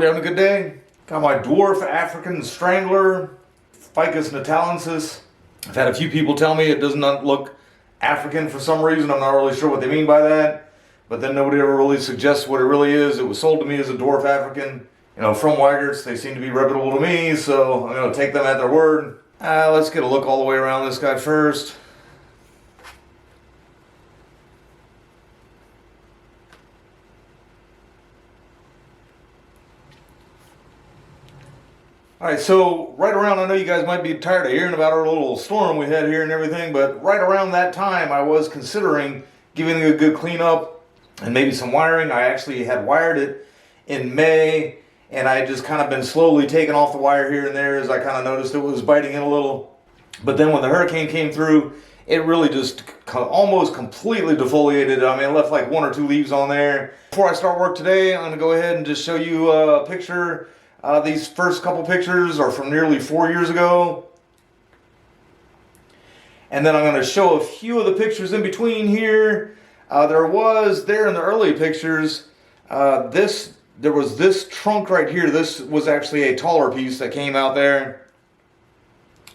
Everybody having a good day? Got my Dwarf African Strangler Ficus Natalensis. I've had a few people tell me it does not look African for some reason. I'm not really sure what they mean by that. But then nobody ever really suggests what it really is. It was sold to me as a Dwarf African. You know, from Weigerts, they seem to be reputable to me, so I'm going to take them at their word. Let's get a look all the way around this guy first. Alright, so right around, I know you guys might be tired of hearing about our little storm we had here and everything, but right around that time I was considering giving it a good cleanup and maybe some wiring. I actually had wired it in May, and I had just kind of been slowly taking off the wire here and there as I kind of noticed it was biting in a little. But then when the hurricane came through, it really just almost completely defoliated. I mean, it left like 1 or 2 leaves on there. Before I start work today, I'm going to go ahead and just show you a picture. These first couple pictures are from nearly 4 years ago. And then I'm going to show a few of the pictures in between here. There in the early pictures, there was this trunk right here. This was actually a taller piece that came out there.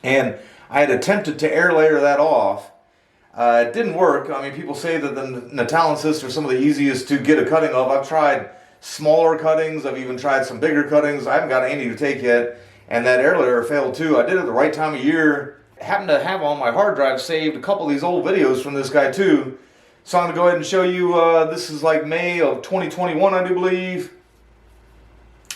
And I had attempted to air layer that off. It didn't work. I mean, people say that the Natalensis are some of the easiest to get a cutting of. I've tried smaller cuttings. I've even tried some bigger cuttings. I haven't got any to take yet. And that air layer failed too. I did it at the right time of year. Happened to have on my hard drive saved a couple of these old videos from this guy too. So I'm going to go ahead and show you, this is like May of 2021, I do believe.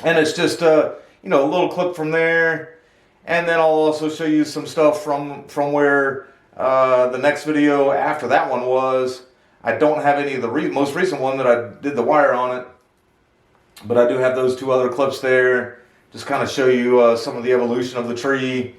And it's just, a little clip from there. And then I'll also show you some stuff from where the next video after that one was. I don't have any of the most recent one that I did the wire on it. But I do have those 2 other clips there. Just kind of show you some of the evolution of the tree.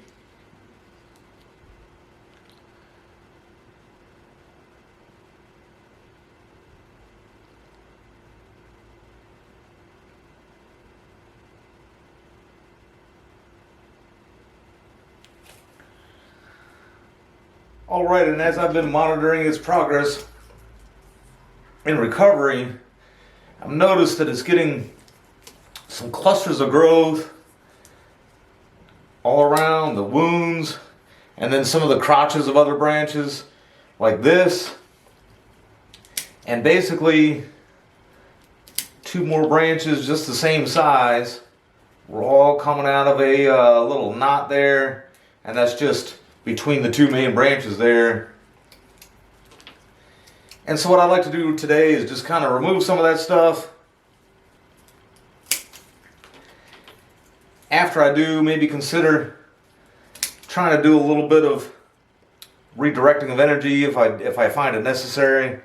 Alright, and as I've been monitoring its progress in recovery, I've noticed that it's getting some clusters of growth all around the wounds, and then some of the crotches of other branches like this. And basically 2 more branches just the same size were all coming out of a little knot there, and that's just between the 2 main branches there. And so what I'd like to do today is just kind of remove some of that stuff. After I do, maybe consider trying to do a little bit of redirecting of energy if I find it necessary.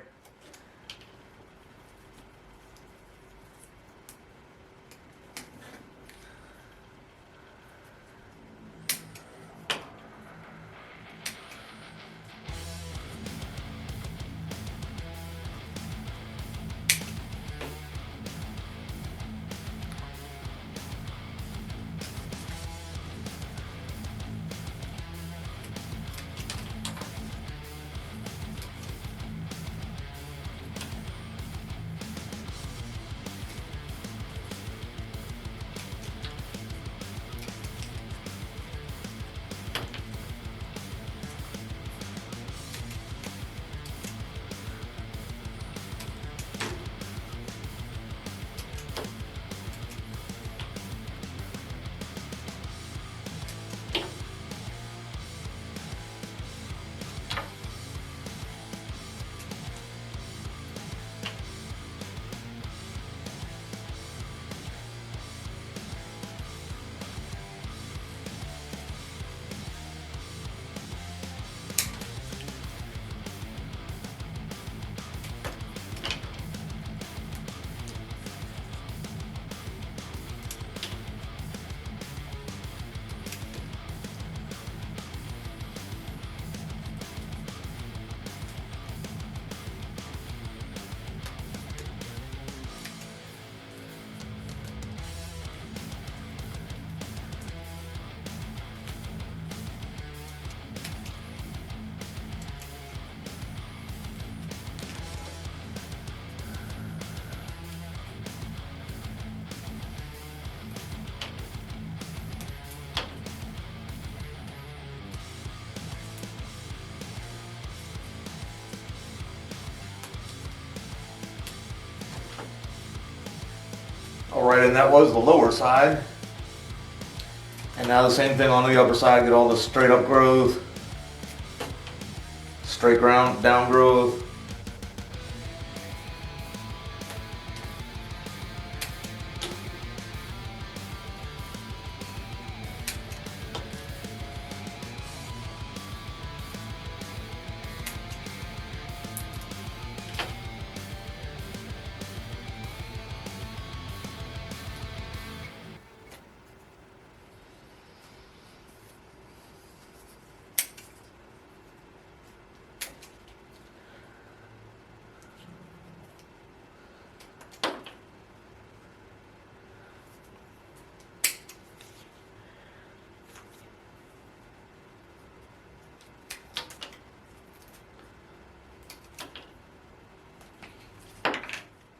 Alright, and that was the lower side. And now the same thing on the upper side, get all the straight up growth, straight ground down growth.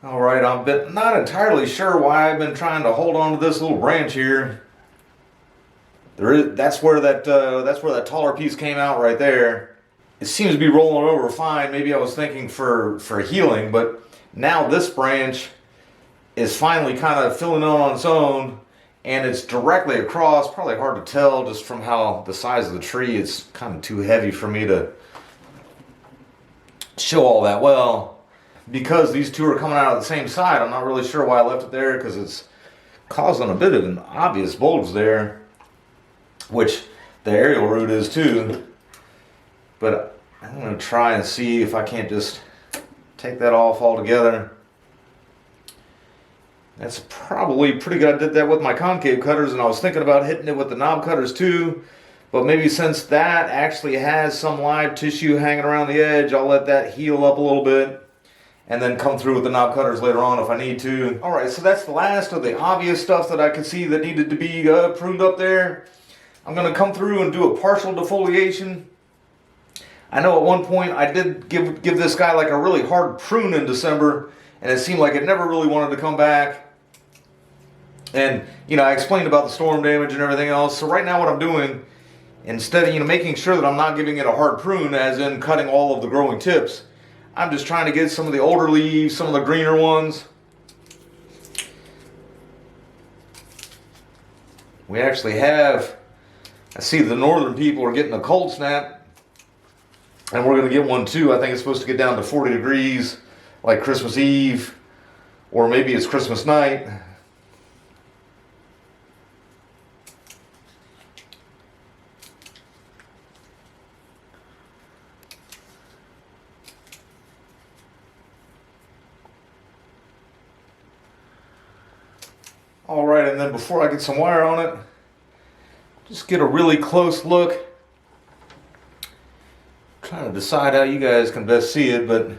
Alright, I'm not entirely sure why I've been trying to hold on to this little branch here. That's where that taller piece came out right there. It seems to be rolling over fine. Maybe I was thinking for healing, but now this branch is finally kind of filling in on its own, and it's directly across. Probably hard to tell just from how the size of the tree. It's kind of too heavy for me to show all that well. Because these two are coming out of the same side, I'm not really sure why I left it there, because it's causing a bit of an obvious bulge there, which the aerial root is too. But I'm going to try and see if I can't just take that off altogether. That's probably pretty good. I did that with my concave cutters, and I was thinking about hitting it with the knob cutters too. But maybe since that actually has some live tissue hanging around the edge, I'll let that heal up a little bit and then come through with the knob cutters later on if I need to. Alright, so that's the last of the obvious stuff that I could see that needed to be pruned up there. I'm going to come through and do a partial defoliation. I know at one point I did give this guy like a really hard prune in December, and it seemed like it never really wanted to come back. And, you know, I explained about the storm damage and everything else. So right now what I'm doing, instead of, making sure that I'm not giving it a hard prune, as in cutting all of the growing tips, I'm just trying to get some of the older leaves, some of the greener ones. We actually have, I see the northern people are getting a cold snap, and we're going to get one too. I think it's supposed to get down to 40 degrees like Christmas Eve, or maybe it's Christmas night. Alright, and then before I get some wire on it, just get a really close look. I'm trying to decide how you guys can best see it, but I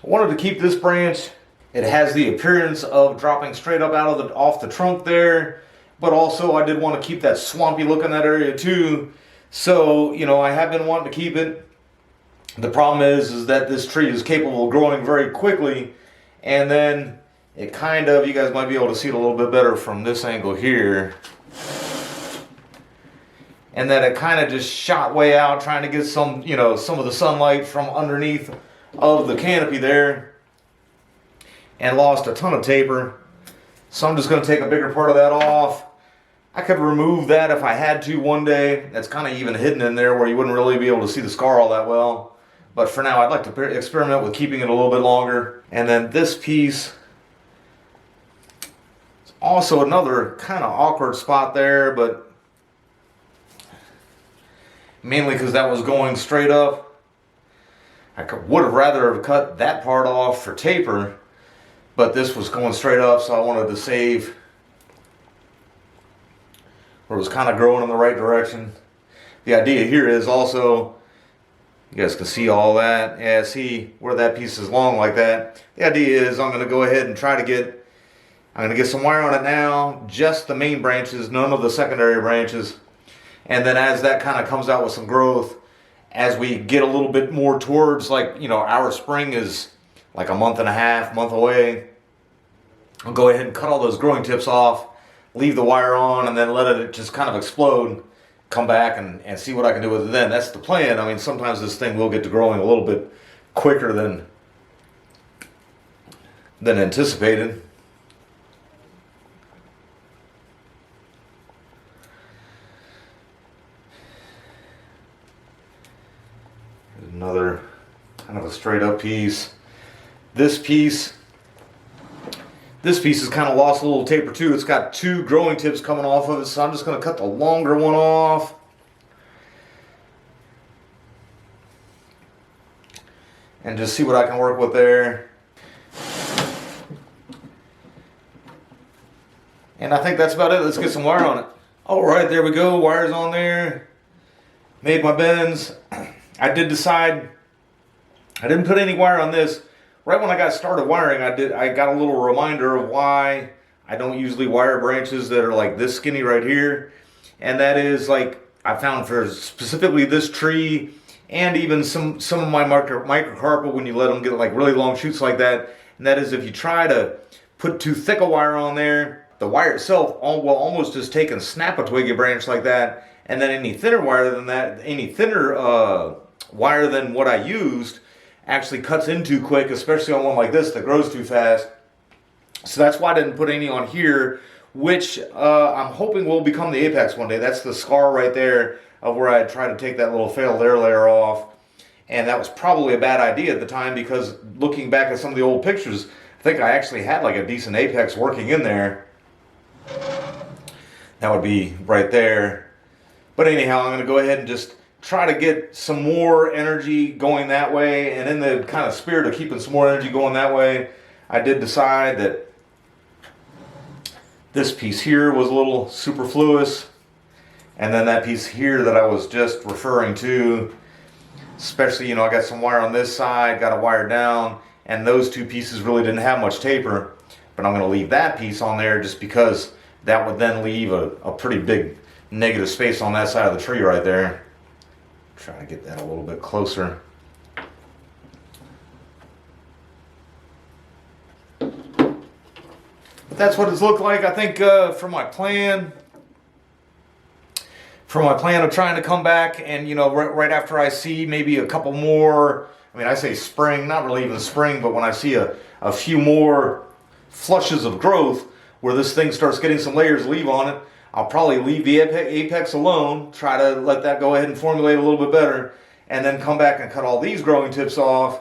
wanted to keep this branch. It has the appearance of dropping straight up out of off the trunk there, but also I did want to keep that swampy look in that area too. So, I have been wanting to keep it. The problem is that this tree is capable of growing very quickly, and then it kind of, you guys might be able to see it a little bit better from this angle here. And then it kind of just shot way out trying to get some, some of the sunlight from underneath of the canopy there, and lost a ton of taper. So I'm just going to take a bigger part of that off. I could remove that if I had to one day. That's kind of even hidden in there where you wouldn't really be able to see the scar all that well. But for now, I'd like to experiment with keeping it a little bit longer. And then this piece, also another kind of awkward spot there, but mainly because that was going straight up. I would have rather have cut that part off for taper, but this was going straight up, so I wanted to save where it was kind of growing in the right direction. The idea here is also, you guys can see all that. Yeah, see where that piece is long like that. The idea is I'm going to go ahead and try to get, I'm going to get some wire on it now, just the main branches, none of the secondary branches. And then as that kind of comes out with some growth, as we get a little bit more towards, like, our spring is like a month and a half, month away, I'll go ahead and cut all those growing tips off, leave the wire on, and then let it just kind of explode, come back and see what I can do with it then. That's the plan. I mean, sometimes this thing will get to growing a little bit quicker than anticipated. Another kind of a straight up piece. This piece has kind of lost a little taper too. It's got two growing tips coming off of it, so I'm just going to cut the longer one off. And just see what I can work with there. And I think that's about it. Let's get some wire on it. Alright, there we go. Wire's on there. Made my bends. I did decide, I didn't put any wire on this. Right when I got started wiring, I got a little reminder of why I don't usually wire branches that are like this skinny right here. And that is, like, I found for specifically this tree, and even some of my microcarpal, when you let them get like really long shoots like that, and that is if you try to put too thick a wire on there, the wire itself will almost just take and snap a twiggy branch like that, and then any thinner wire than that, any thinner wire than what I used actually cuts in too quick, especially on one like this that grows too fast. So that's why I didn't put any on here, which I'm hoping will become the apex one day. That's the scar right there of where I tried to take that little failed air layer off. And that was probably a bad idea at the time, because looking back at some of the old pictures, I think I actually had like a decent apex working in there. That would be right there. But anyhow, I'm going to go ahead and just try to get some more energy going that way. And in the kind of spirit of keeping some more energy going that way, I did decide that this piece here was a little superfluous. And then that piece here that I was just referring to, especially, you know, I got some wire on this side, got a wire down, and those two pieces really didn't have much taper. But I'm going to leave that piece on there just because that would then leave a pretty big negative space on that side of the tree right there. Try to get that a little bit closer. But that's what it's looked like. I think for my plan of trying to come back and, you know, right after I see maybe a couple more, I mean, I say spring, not really even spring, but when I see a few more flushes of growth where this thing starts getting some layers of leaf on it, I'll probably leave the apex alone, try to let that go ahead and formulate a little bit better, and then come back and cut all these growing tips off.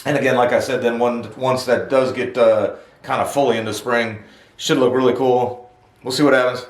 And again, like I said, then once that does get kind of fully into spring, should look really cool. We'll see what happens.